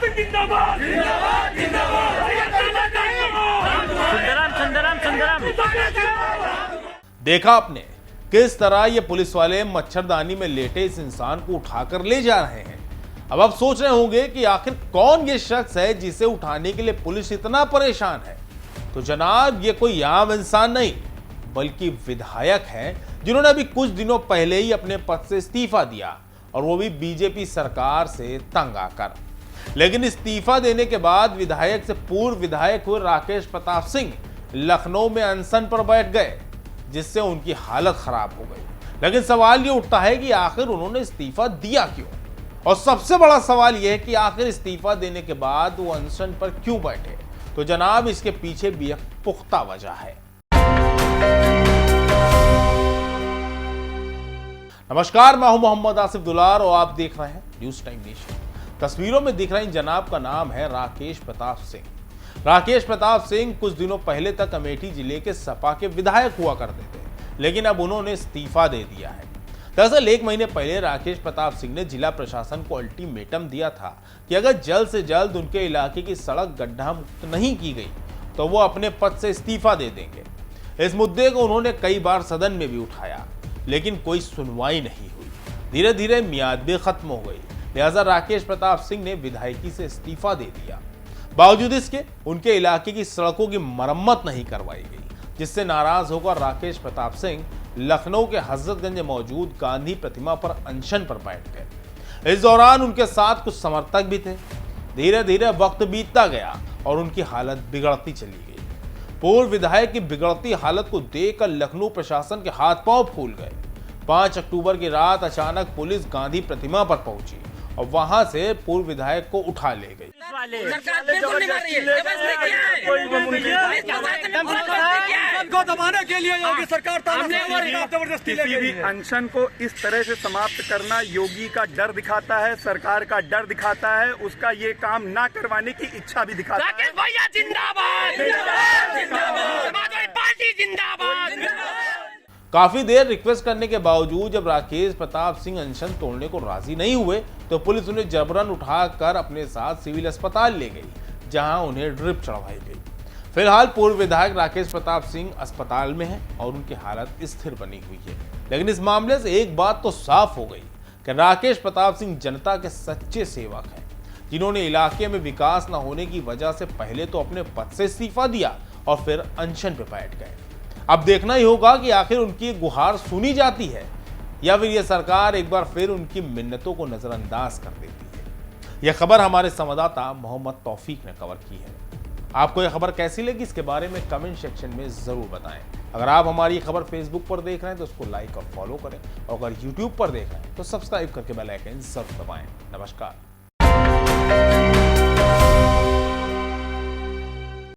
जिंदाबाद जिंदाबाद देखा आपने किस तरह ये पुलिस वाले मच्छरदानी में लेटे इस इंसान को उठाकर ले जा रहे हैं। अब आप सोच रहे होंगे कि आखिर कौन ये शख्स है जिसे उठाने के लिए पुलिस इतना परेशान है। तो जनाब, ये कोई आम इंसान नहीं बल्कि विधायक हैं जिन्होंने अभी कुछ दिनों पहले ही अपने पद से इस्तीफा दिया, और वो भी बीजेपी सरकार से तंग आकर। लेकिन इस्तीफा देने के बाद विधायक से पूर्व विधायक हुए राकेश प्रताप सिंह लखनऊ में अनशन पर बैठ गए, जिससे उनकी हालत खराब हो गई। लेकिन सवाल ये उठता है कि आखिर उन्होंने इस्तीफा दिया क्यों, और सबसे बड़ा सवाल यह है कि आखिर इस्तीफा देने के बाद वो अनशन पर क्यों बैठे। तो जनाब, इसके पीछे भी एक पुख्ता वजह है। नमस्कार, मैं हूं मोहम्मद आसिफ दुलार और आप देख रहे हैं न्यूज टाइम नेशन। तस्वीरों में दिख रही जनाब का नाम है राकेश प्रताप सिंह। राकेश प्रताप सिंह कुछ दिनों पहले तक अमेठी जिले के सपा के विधायक हुआ करते थे, लेकिन अब उन्होंने इस्तीफा दे दिया है। दरअसल 1 महीने पहले राकेश प्रताप सिंह ने जिला प्रशासन को अल्टीमेटम दिया था कि अगर जल्द से जल्द उनके इलाके की सड़क गड्ढा मुक्त नहीं की गई तो वो अपने पद से इस्तीफा दे देंगे। इस मुद्दे को उन्होंने कई बार सदन में भी उठाया, लेकिन कोई सुनवाई नहीं हुई। धीरे धीरे मियाद भी खत्म हो गई, लिहाजा राकेश प्रताप सिंह ने विधायकी से इस्तीफा दे दिया। बावजूद इसके उनके इलाके की सड़कों की मरम्मत नहीं करवाई गई, जिससे नाराज होकर राकेश प्रताप सिंह लखनऊ के हजरतगंज में मौजूद गांधी प्रतिमा पर अनशन पर बैठ गए। इस दौरान उनके साथ कुछ समर्थक भी थे। धीरे धीरे वक्त बीतता गया और उनकी हालत बिगड़ती चली गई। पूर्व विधायक की बिगड़ती हालत को देखकर लखनऊ प्रशासन के हाथ पांव फूल गए। 5 अक्टूबर की रात अचानक पुलिस गांधी प्रतिमा पर पहुंची और वहां से पूर्व विधायक को उठा ले गई। दबाने के लिए योगी सरकार किसी भी अनशन को इस तरह से समाप्त करना योगी का डर दिखाता है, सरकार का डर दिखाता है, उसका ये काम ना करवाने की इच्छा भी दिखाता है। भैया जिंदाबाद, समाजवादी पार्टी जिंदाबाद। काफी देर रिक्वेस्ट करने के बावजूद जब राकेश प्रताप सिंह अनशन तोड़ने को राजी नहीं हुए तो पुलिस उन्हें जबरन उठाकर अपने साथ सिविल अस्पताल ले गई, जहां उन्हें ड्रिप चढ़वाई गई। फिलहाल पूर्व विधायक राकेश प्रताप सिंह अस्पताल में हैं और उनकी हालत स्थिर बनी हुई है। लेकिन इस मामले से एक बात तो साफ हो गई कि राकेश प्रताप सिंह जनता के सच्चे सेवक हैं, जिन्होंने इलाके में विकास न होने की वजह से पहले तो अपने पद से इस्तीफा दिया और फिर अनशन पर बैठ गए। अब देखना ही होगा कि आखिर उनकी गुहार सुनी जाती है या फिर यह सरकार एक बार फिर उनकी मिन्नतों को नजरअंदाज कर देती है। यह खबर हमारे संवाददाता मोहम्मद तौफीक ने कवर की है। आपको यह खबर कैसी लगी, इसके बारे में कमेंट सेक्शन में जरूर बताएं। अगर आप हमारी खबर फेसबुक पर देख रहे हैं तो उसको लाइक और फॉलो करें, और अगर यूट्यूब पर देख रहे हैं तो सब्सक्राइब करके बेल आइकन जरूर दबाएं। नमस्कार।